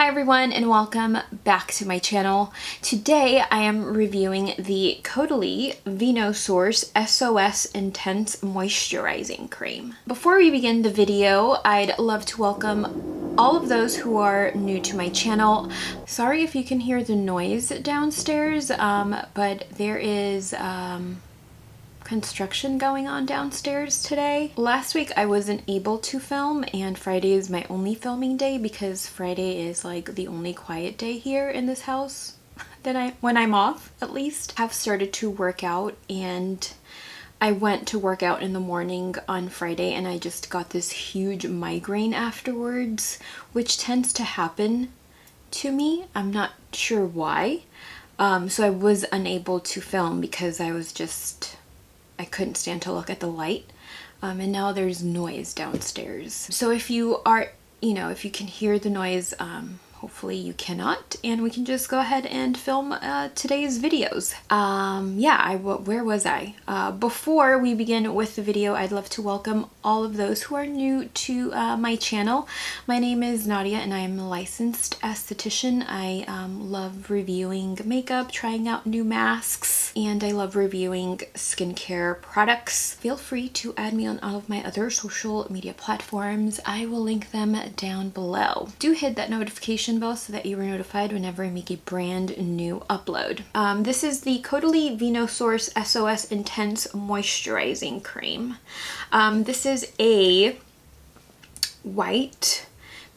Hi everyone and welcome back to my channel. Today I am reviewing the CAUDALIE Vinosource S.O.S Intense Moisturizing Cream. Before we begin the video, I'd love to welcome all of those who are new to my channel. Sorry if you can hear the noise downstairs, but there is construction going on downstairs today. Last week I wasn't able to film and Friday is my only filming day because Friday is like the only quiet day here in this house when I'm off, at least. I've started to work out and I went to work out in the morning on Friday and I just got this huge migraine afterwards, which tends to happen to me. I'm not sure why. So I was unable to film because I couldn't stand to look at the light, and now there's noise downstairs. So if you are, if you can hear the noise, hopefully you cannot, and we can just go ahead and film today's videos. Where was I? Before we begin with the video, I'd love to welcome all of those who are new to my channel. My name is Nadia and I am a licensed esthetician. I love reviewing makeup, trying out new masks, and I love reviewing skincare products. Feel free to add me on all of my other social media platforms. I will link them down below. Do hit that notification bell so that you are notified whenever I make a brand new upload. This is the CAUDALIE Vinosource S.O.S Intense Moisturizing Cream. This is a white,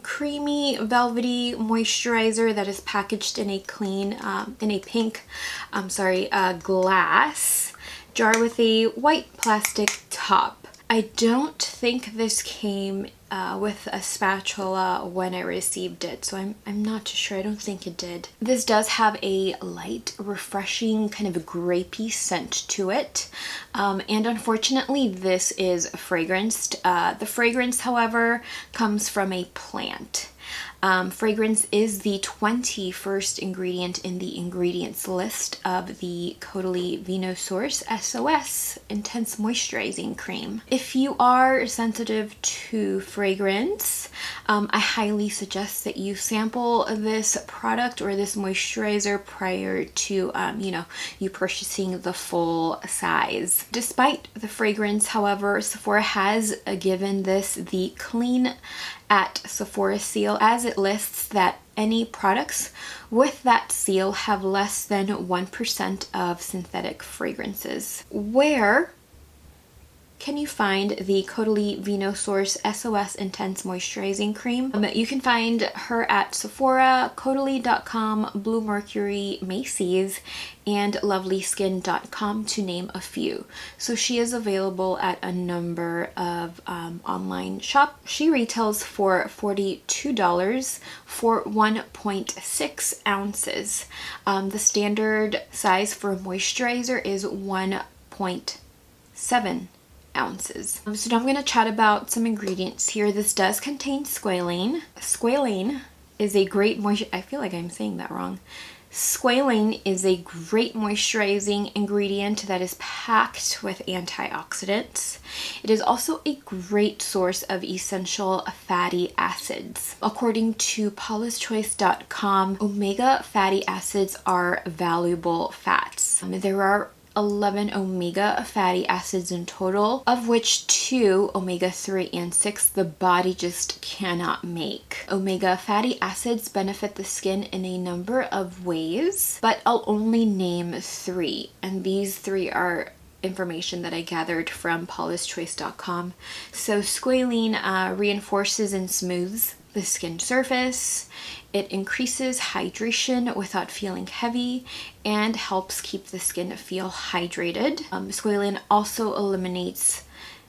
creamy, velvety moisturizer that is packaged in a pink glass jar with a white plastic top. I don't think this came with a spatula when I received it, so I'm not too sure. I don't think it did. This does have a light, refreshing, kind of a grapey scent to it, and unfortunately this is fragranced. The fragrance, however, comes from a plant. Fragrance is the 21st ingredient in the ingredients list of the CAUDALIE Vinosource S.O.S Intense Moisturizing Cream. If you are sensitive to fragrance, I highly suggest that you sample this product or this moisturizer prior to you purchasing the full size. Despite the fragrance, however, Sephora has given this the Clean at Sephora seal, as it lists that any products with that seal have less than 1% of synthetic fragrances. Where can you find the CAUDALIE Vinosource S.O.S Intense Moisturizing Cream? You can find her at Sephora, CAUDALIE.com, Blue Mercury, Macy's, and LovellySkin.com, to name a few. So she is available at a number of online shops. She retails for $42 for 1.6 ounces. The standard size for a moisturizer is 1.7 ounces. So now I'm going to chat about some ingredients here. This does contain squalane. Squalane is a great I feel like I'm saying that wrong. Squalane is a great moisturizing ingredient that is packed with antioxidants. It is also a great source of essential fatty acids. According to paulachoice.com, omega fatty acids are valuable fats. There are 11 omega fatty acids in total, of which 2, omega-3 and 6, the body just cannot make. Omega fatty acids benefit the skin in a number of ways, but I'll only name 3, and these 3 are information that I gathered from paulachoice.com. So squalane reinforces and smooths the skin surface. It increases hydration without feeling heavy and helps keep the skin feel hydrated. Squalane also eliminates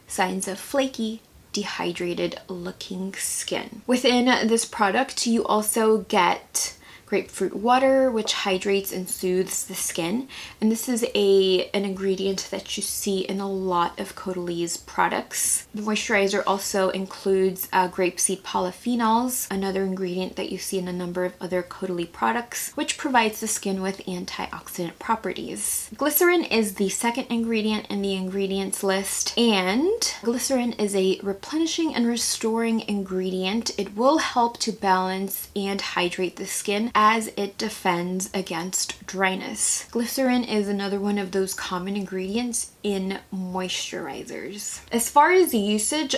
signs of flaky, dehydrated looking skin. Within this product, you also get grapefruit water, which hydrates and soothes the skin. And this is an ingredient that you see in a lot of Caudalie's products. The moisturizer also includes grapeseed polyphenols, another ingredient that you see in a number of other Caudalie products, which provides the skin with antioxidant properties. Glycerin is the second ingredient in the ingredients list, and glycerin is a replenishing and restoring ingredient. It will help to balance and hydrate the skin as it defends against dryness. Glycerin is another one of those common ingredients in moisturizers. As far as the usage,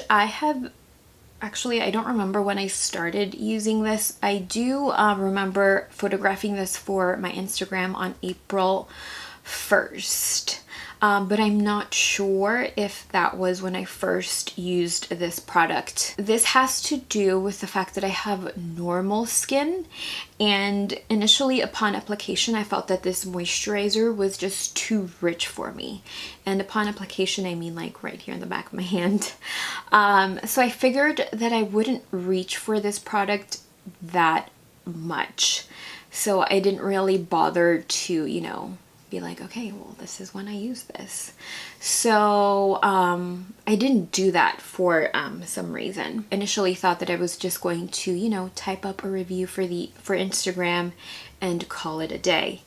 Actually, I don't remember when I started using this. I do remember photographing this for my Instagram on April 1st. But I'm not sure if that was when I first used this product. This has to do with the fact that I have normal skin, and initially upon application I felt that this moisturizer was just too rich for me. And upon application I mean like right here in the back of my hand. So I figured that I wouldn't reach for this product that much. So I didn't really bother to, you know, be like, okay, well, this is when I use this. So I didn't do that for some reason. Initially thought that I was just going to, you know, type up a review for Instagram and call it a day.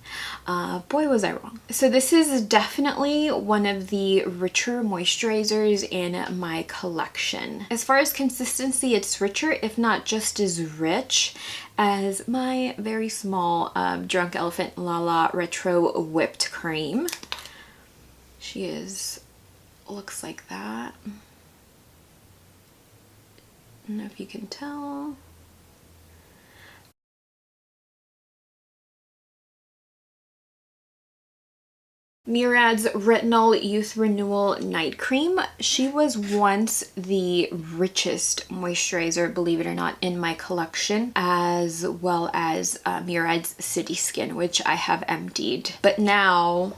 Boy, was I wrong. So this is definitely one of the richer moisturizers in my collection. As far as consistency, it's richer, if not just as rich as my very small Drunk Elephant Lala Retro Whipped Cream. Looks like that. I don't know if you can tell. Murrad's Retinol Youth Renewal Night Cream. She was once the richest moisturizer, believe it or not, in my collection, as well as Murrad's City Skin, which I have emptied. But now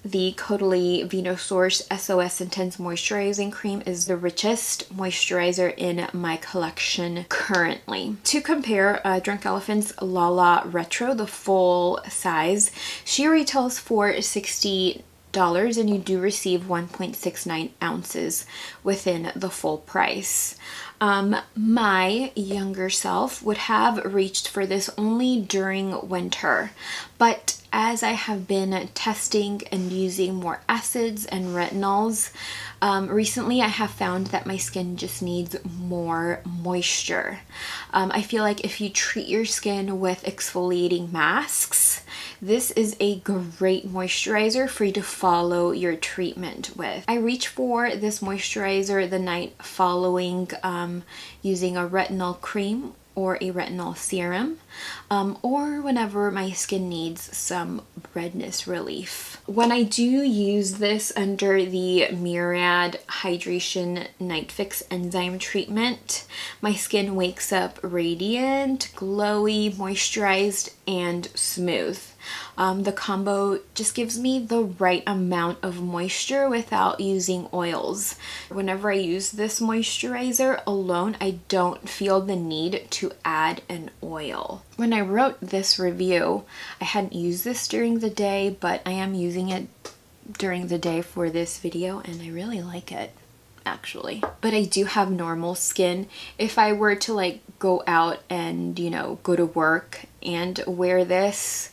the Caudalie Vinosource S.O.S Intense Moisturizing Cream is the richest moisturizer in my collection currently. To compare, Drunk Elephant's Lala Retro, the full size, she retails for $60 and you do receive 1.69 ounces within the full price. My younger self would have reached for this only during winter, but as I have been testing and using more acids and retinols, recently I have found that my skin just needs more moisture. I feel like if you treat your skin with exfoliating masks, this is a great moisturizer for you to follow your treatment with. I reach for this moisturizer the night following using a retinol cream or a retinol serum, or whenever my skin needs some redness relief. When I do use this under the Murad Hydration Night Fix Enzyme Treatment, my skin wakes up radiant, glowy, moisturized, and smooth. The combo just gives me the right amount of moisture without using oils. Whenever I use this moisturizer alone, I don't feel the need to add an oil. When I wrote this review, I hadn't used this during the day, but I am using it during the day for this video and I really like it, actually. But I do have normal skin. If I were to like go out and, you know, go to work and wear this,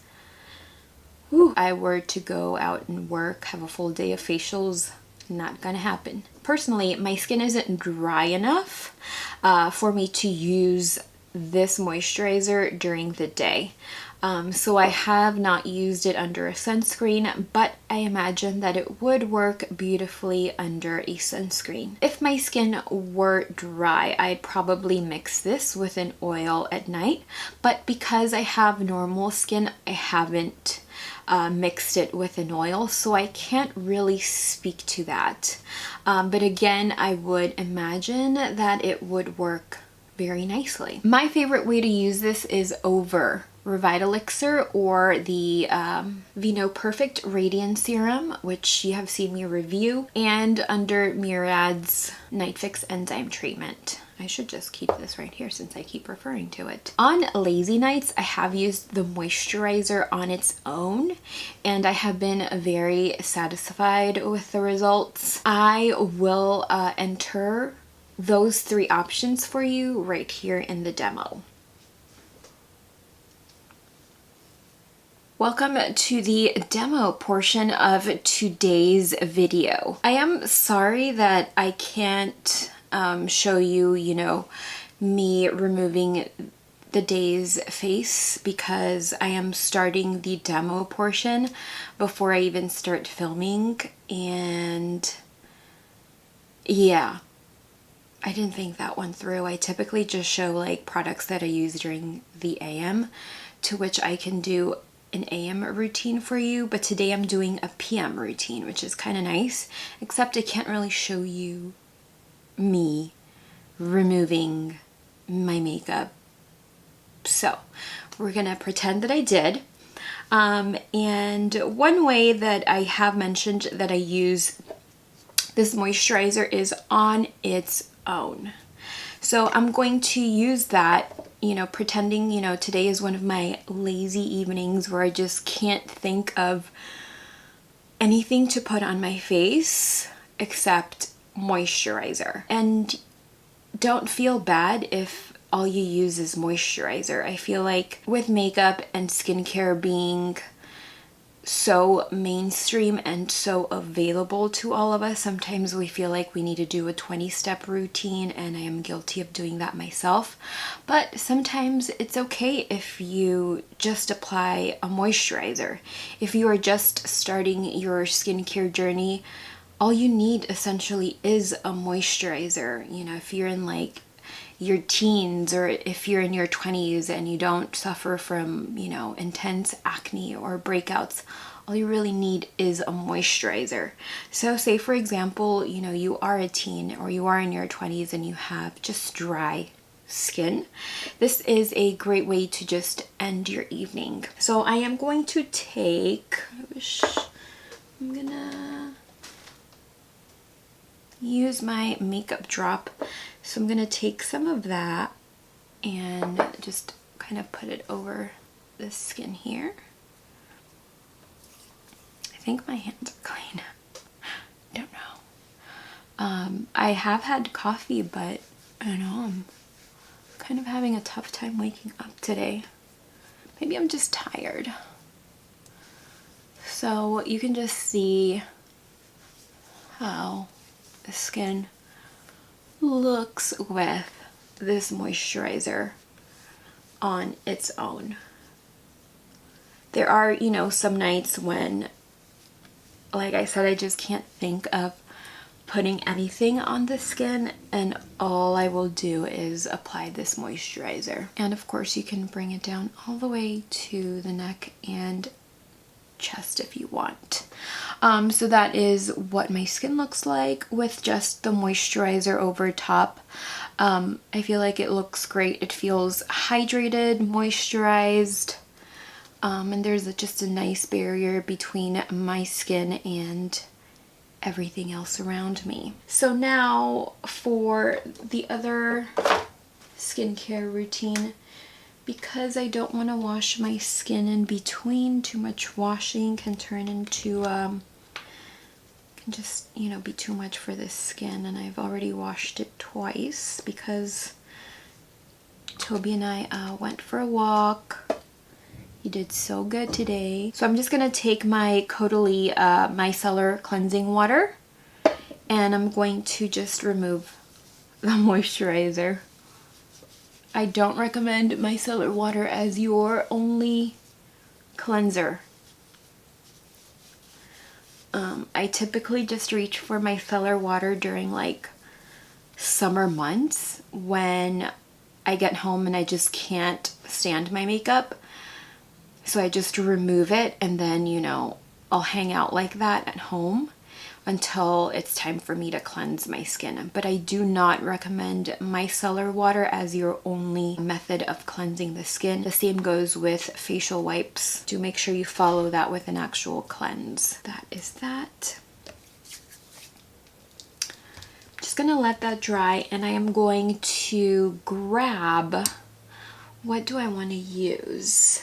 I were to go out and work, have a full day of facials, not gonna happen. Personally, my skin isn't dry enough for me to use this moisturizer during the day. So I have not used it under a sunscreen, but I imagine that it would work beautifully under a sunscreen. If my skin were dry, I'd probably mix this with an oil at night, but because I have normal skin, I haven't mixed it with an oil, so I can't really speak to that. But again, I would imagine that it would work very nicely. My favorite way to use this is over Revitalixer or the Vinoperfect Radiant Serum, which you have seen me review, and under Murad's Night Fix Enzyme Treatment. I should just keep this right here since I keep referring to it. On lazy nights, I have used the moisturizer on its own, and I have been very satisfied with the results. I will enter those 3 options for you right here in the demo. Welcome to the demo portion of today's video. I am sorry that I can't show you, you know, me removing the day's face because I am starting the demo portion before I even start filming, and yeah, I didn't think that one through. I typically just show like products that I use during the AM, to which I can do an AM routine for you, but today I'm doing a PM routine, which is kind of nice, except I can't really show you me removing my makeup. So we're gonna pretend that I did. And one way that I have mentioned that I use this moisturizer is on its own. So I'm going to use that, you know, pretending, you know, today is one of my lazy evenings where I just can't think of anything to put on my face except moisturizer. And don't feel bad if all you use is moisturizer. I feel like with makeup and skincare being so mainstream and so available to all of us, sometimes we feel like we need to do a 20-step routine, and I am guilty of doing that myself. But sometimes it's okay if you just apply a moisturizer. If you are just starting your skincare journey, all you need essentially is a moisturizer. You know, if you're in like your teens, or if you're in your 20s and you don't suffer from, you know, intense acne or breakouts, all you really need is a moisturizer. So say for example, you know, you are a teen or you are in your 20s and you have just dry skin. This is a great way to just end your evening. So I am going to take, I'm gonna use my makeup drop. So I'm gonna take some of that and just kind of put it over the skin here. I think my hands are clean. Don't know. I have had coffee, but I don't know, I'm kind of having a tough time waking up today. Maybe I'm just tired. So you can just see how the skin looks with this moisturizer on its own. There are, you know, some nights when, like I said, I just can't think of putting anything on the skin, and all I will do is apply this moisturizer. And of course you can bring it down all the way to the neck and chest if you want. So that is what my skin looks like with just the moisturizer over top. I feel like it looks great. It feels hydrated, moisturized, and there's just a nice barrier between my skin and everything else around me. So now for the other skincare routine, because I don't want to wash my skin in between. Too much washing can turn into, can just, you know, be too much for this skin. And I've already washed it twice because Toby and I went for a walk. He did so good today. So I'm just going to take my CAUDALIE micellar cleansing water, and I'm going to just remove the moisturizer. I don't recommend micellar water as your only cleanser. I typically just reach for micellar water during like summer months when I get home and I just can't stand my makeup. So I just remove it, and then, you know, I'll hang out like that at home until it's time for me to cleanse my skin. But I do not recommend micellar water as your only method of cleansing the skin. The same goes with facial wipes. Do make sure you follow that with an actual cleanse. That is that. just gonna let that dry, and I am going to grab, what do I want to use?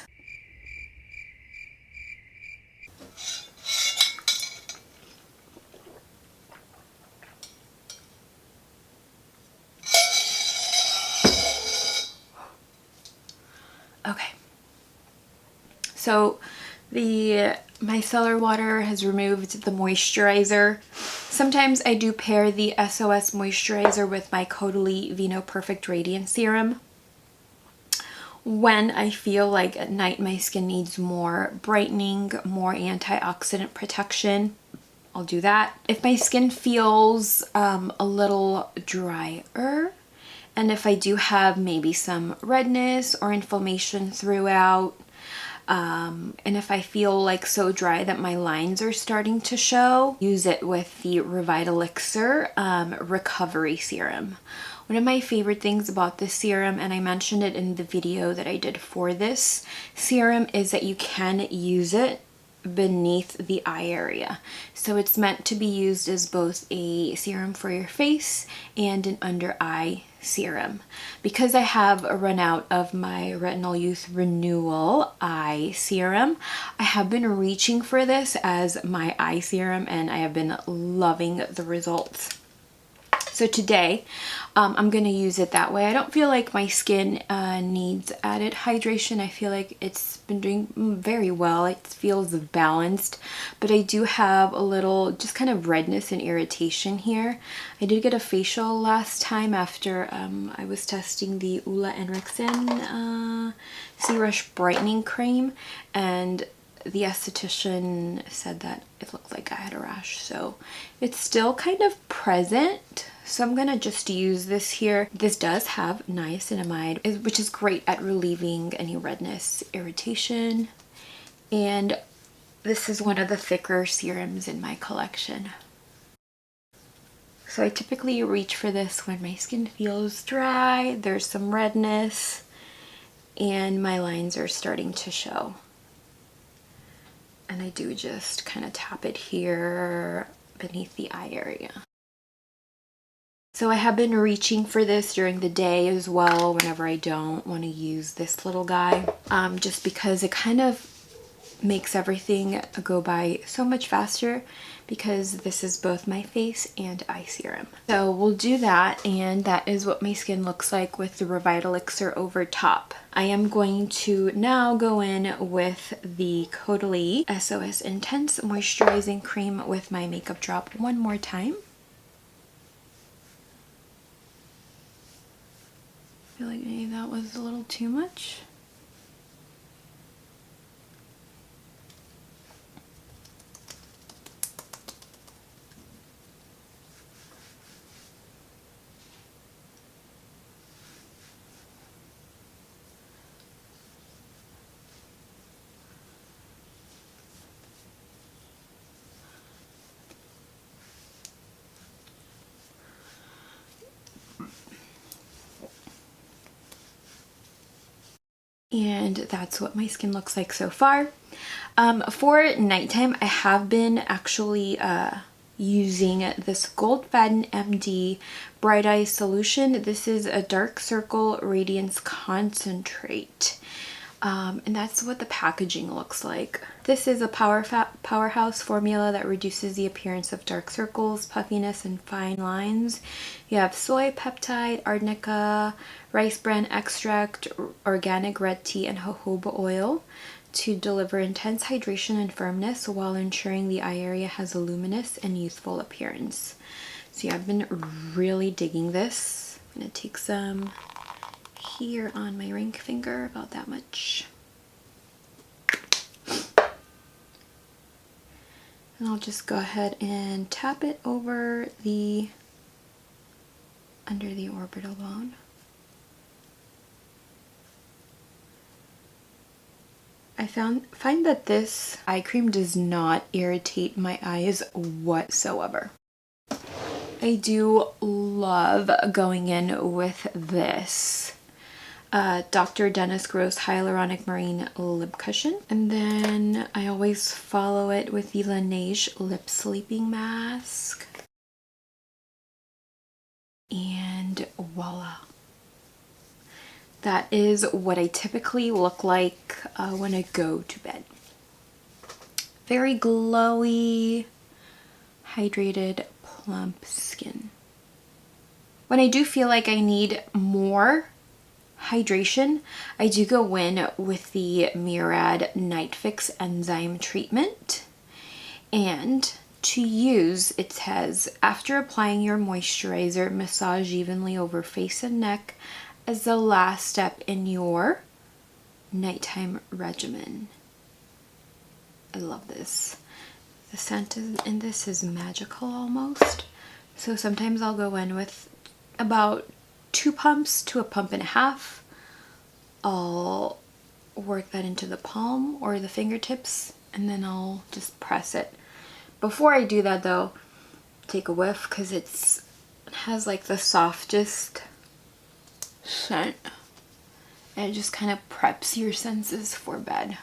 Okay, so the micellar water has removed the moisturizer. Sometimes I do pair the S.O.S moisturizer with my CAUDALIE Vinoperfect Radiance Serum. When I feel like at night my skin needs more brightening, more antioxidant protection, I'll do that. If my skin feels a little drier, and if I do have maybe some redness or inflammation throughout, and if I feel like so dry that my lines are starting to show, use it with the Revitalizing Recovery Serum. One of my favorite things about this serum, and I mentioned it in the video that I did for this serum, is that you can use it beneath the eye area. So it's meant to be used as both a serum for your face and an under eye serum. Because I have run out of my Retinol Youth Renewal Eye Serum, I have been reaching for this as my eye serum, and I have been loving the results. So today, I'm going to use it that way. I don't feel like my skin needs added hydration. I feel like it's been doing very well. It feels balanced, but I do have a little just kind of redness and irritation here. I did get a facial last time after I was testing the Ulla Henriksen C-Rush Brightening Cream, and the esthetician said that it looked like I had a rash, so it's still kind of present. So I'm gonna just use this here. This does have niacinamide, which is great at relieving any redness, irritation, and this is one of the thicker serums in my collection. So I typically reach for this when my skin feels dry, there's some redness, and my lines are starting to show. And I do just kind of tap it here beneath the eye area. So I have been reaching for this during the day as well whenever I don't want to use this little guy, just because it kind of makes everything go by so much faster, because this is both my face and eye serum. So we'll do that, and that is what my skin looks like with the Revitalizing over top. I am going to now go in with the CAUDALIE S.O.S Intense Moisturizing Cream with my makeup drop one more time. I feel like maybe that was a little too much. And that's what my skin looks like so far. For nighttime, I have been actually using this Goldfaden MD Bright Eye Solution. This is a Dark Circle Radiance Concentrate. And that's what the packaging looks like. This is a powerhouse formula that reduces the appearance of dark circles, puffiness, and fine lines. You have soy peptide, arnica, rice bran extract, organic red tea, and jojoba oil to deliver intense hydration and firmness while ensuring the eye area has a luminous and youthful appearance. So yeah, I've been really digging this. I'm gonna take some here on my ring finger, about that much. And I'll just go ahead and tap it over the under the orbital bone. I find that this eye cream does not irritate my eyes whatsoever. I do love going in with this Dr. Dennis Gross Hyaluronic Marine Lip Cushion. And then I always follow it with the Laneige Lip Sleeping Mask. And voila. That is what I typically look like when I go to bed. Very glowy, hydrated, plump skin. When I do feel like I need more hydration, I do go in with the Murad Night Fix Enzyme Treatment. And to use, it says, after applying your moisturizer, massage evenly over face and neck as the last step in your nighttime regimen. I love this. The scent in this is magical almost. So sometimes I'll go in with about 2 pumps to a pump and a half. I'll work that into the palm or the fingertips, and then I'll just press it. Before I do that though, take a whiff because it has like the softest scent, and it just kind of preps your senses for bed.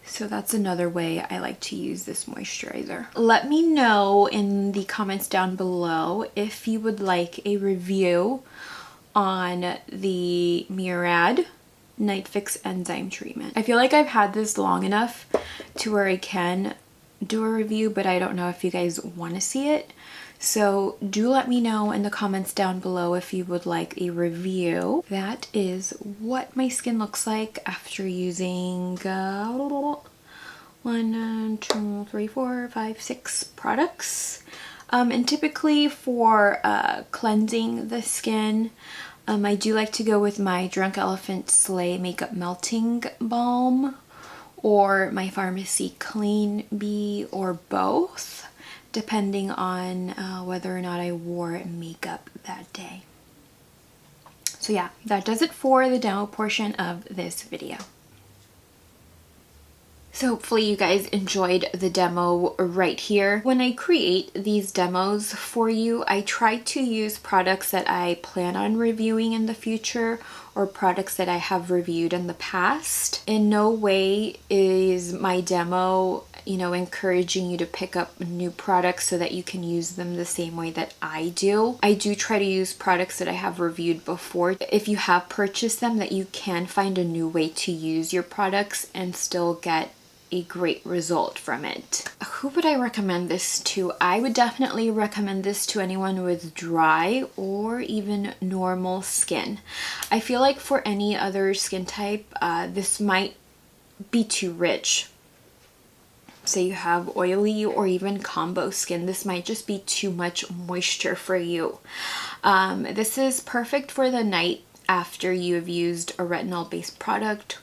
So that's another way I like to use this moisturizer. Let me know in the comments down below if you would like a review on the Murad Night Fix Enzyme Treatment. I feel like I've had this long enough to where I can do a review, but I don't know if you guys want to see it. So do let me know in the comments down below if you would like a review. That is what my skin looks like after using 1, 2, 3, 4, 5, 6 products. And typically for cleansing the skin, I do like to go with my Drunk Elephant SLAAI Makeup Melting Balm or my Pharmacy Clean Bee, or both, depending on whether or not I wore makeup that day. So yeah, that does it for the demo portion of this video. So hopefully you guys enjoyed the demo right here. When I create these demos for you, I try to use products that I plan on reviewing in the future or products that I have reviewed in the past. In no way is my demo, you know, encouraging you to pick up new products so that you can use them the same way that I do. I do try to use products that I have reviewed before. If you have purchased them, that you can find a new way to use your products and still get a great result from it. Who would I recommend this to? I would definitely recommend this to anyone with dry or even normal skin. I feel like for any other skin type, this might be too rich. Say you have oily or even combo skin, this might just be too much moisture for you. This is perfect for the night after you have used a retinol-based product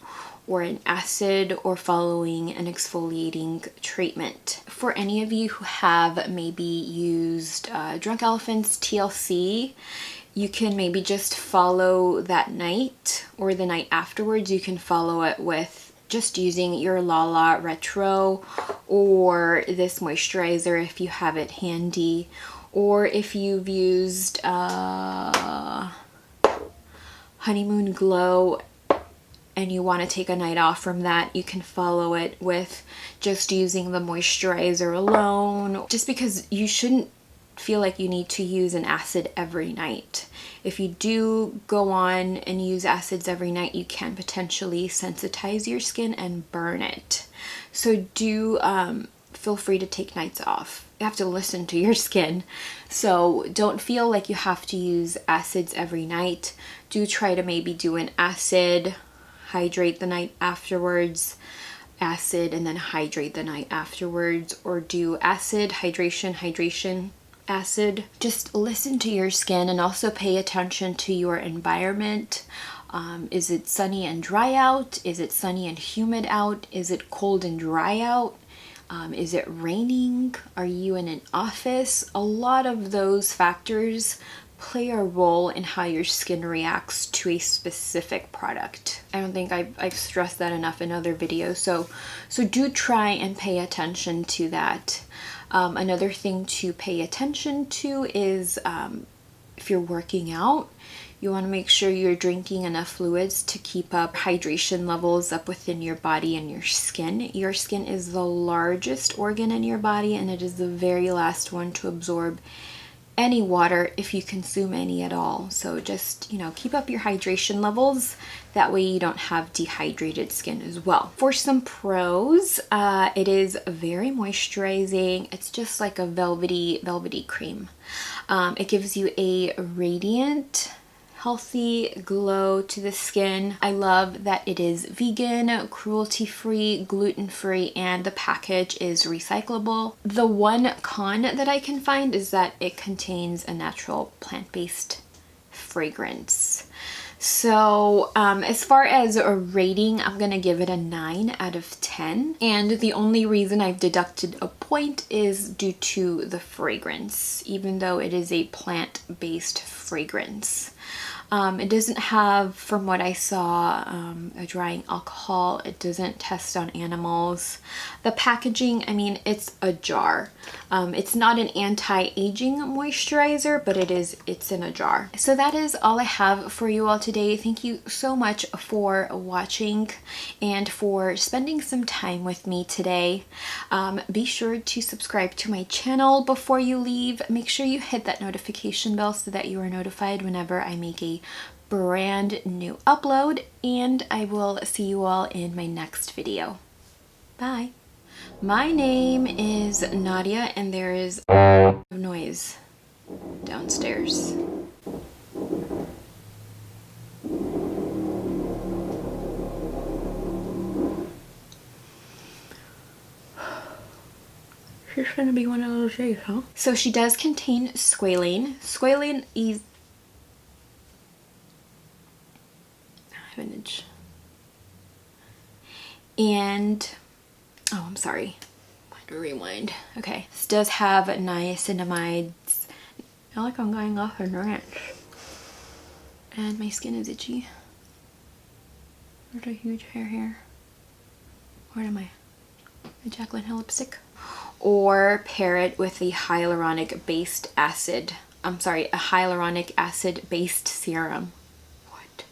or an acid or following an exfoliating treatment. For any of you who have maybe used Drunk Elephant's TLC, you can maybe just follow that night or the night afterwards. You can follow it with just using your SLAAI Retro or this moisturizer if you have it handy, or if you've used Honeymoon Glow and you want to take a night off from that, you can follow it with just using the moisturizer alone, just because you shouldn't feel like you need to use an acid every night. If you do go on and use acids every night, you can potentially sensitize your skin and burn it. So do feel free to take nights off. You have to listen to your skin. So don't feel like you have to use acids every night. Do try to maybe do an acid, hydrate the night afterwards, acid, and then hydrate the night afterwards, or do acid, hydration, hydration, acid. Just listen to your skin and also pay attention to your environment. Is it sunny and dry out? Is it sunny and humid out? Is it cold and dry out? Is it raining? Are you in an office? A lot of those factors play a role in how your skin reacts to a specific product. I don't think I've stressed that enough in other videos, so do try and pay attention to that. Another thing to pay attention to is if you're working out, You want to make sure you're drinking enough fluids to keep up hydration levels up within your body and your skin. Your skin is the largest organ in your body, and it is the very last one to absorb any water if you consume any at all. So just, keep up your hydration levels. That way you don't have dehydrated skin as well. For some pros, it is very moisturizing. It's just like a velvety cream. It gives you a radiant, healthy glow to the skin. I love that it is vegan, cruelty-free, gluten-free, and the package is recyclable. The one con that I can find is that it contains a natural plant-based fragrance. So as far as a rating, I'm gonna give it a 9 out of 10. And the only reason I've deducted a point is due to the fragrance, even though it is a plant-based fragrance. It doesn't have, from what I saw, a drying alcohol. It doesn't test on animals. The packaging, I mean, it's a jar. It's not an anti-aging moisturizer, but it's in a jar. So that is all I have for you all today. Thank you so much for watching and for spending some time with me today. Be sure to subscribe to my channel before you leave. Make sure you hit that notification bell so that you are notified whenever I make a brand new upload, and I will see you all in my next video. Bye. My name is Nadia, and there is noise downstairs. She's gonna be one of those days, huh? So she does contain squalane. Squalane is and oh, I'm sorry. Rewind. Okay, this does have niacinamides. I feel like I'm going off a ranch. And my skin is itchy. There's a huge hair here. Where am I? A Jaclyn Hill lipstick. Or pair it with a hyaluronic acid based serum.